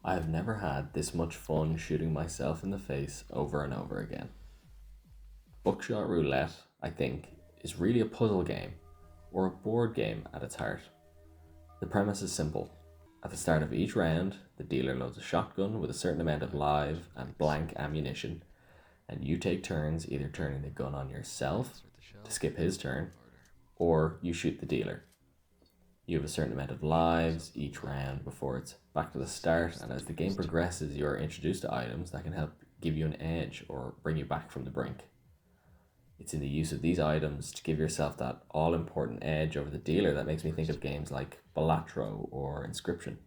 I have never had this much fun shooting myself in the face over and over again. Buckshot Roulette, I think, is really a puzzle game, or a board game at its heart. The premise is simple. At the start of each round, the dealer loads a shotgun with a certain amount of live and blank ammunition, and you take turns either turning the gun on yourself to skip his turn, or you shoot the dealer. You have a certain amount of lives each round before it's back to the start, and as the game progresses, you are introduced to items that can help give you an edge or bring you back from the brink. It's in the use of these items to give yourself that all important edge over the dealer that makes me think of games like Balatro or Inscription.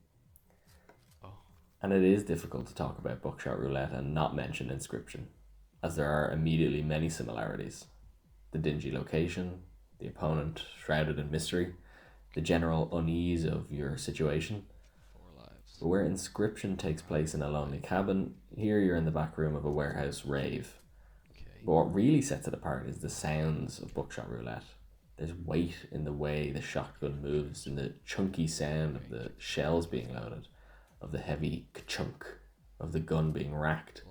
And it is difficult to talk about Buckshot Roulette and not mention Inscription, as there are immediately many similarities. The dingy location, the opponent shrouded in mystery, the general unease of your situation. But where Inscription takes place in a lonely cabin, here you're in the back room of a warehouse rave. But what really sets it apart is the sounds of Buckshot Roulette. There's weight in the way the shotgun moves, in the chunky sound of the shells being loaded, of the heavy ka-chunk of the gun being racked.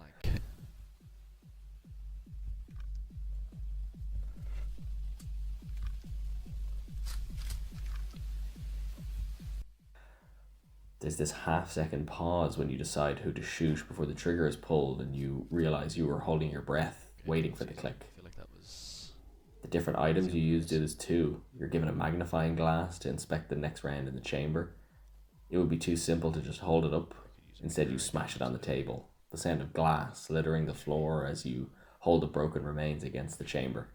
There's this half-second pause when you decide who to shoot before the trigger is pulled and you realize you were holding your breath, waiting for the click. The different items you use do this too. You're given a magnifying glass to inspect the next round in the chamber. It would be too simple to just hold it up. Instead, you smash it on the table. The sound of glass littering the floor as you hold the broken remains against the chamber.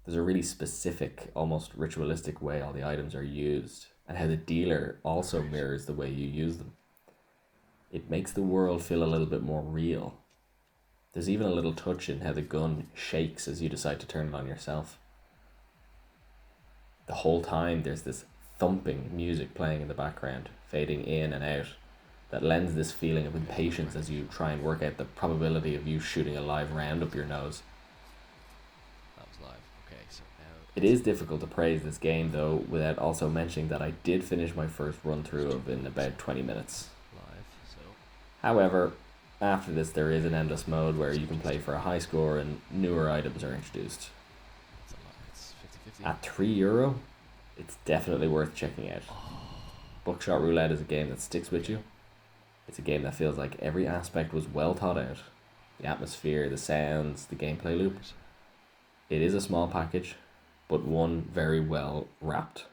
There's a really specific, almost ritualistic way all the items are used, and how the dealer also mirrors the way you use them. It makes the world feel a little bit more real. There's even a little touch in how the gun shakes as you decide to turn it on yourself. The whole time there's this thumping music playing in the background, fading in and out, that lends this feeling of impatience as you try and work out the probability of you shooting a live round up your nose. It is difficult to praise this game though without also mentioning that I did finish my first run through of in about 20 minutes. However, after this there is an endless mode where you can play for a high score and newer items are introduced. At €3, it's definitely worth checking out. Buckshot Roulette is a game that sticks with you. It's a game that feels like every aspect was well thought out. The atmosphere, the sounds, the gameplay loop. It is a small package, but one very well wrapped.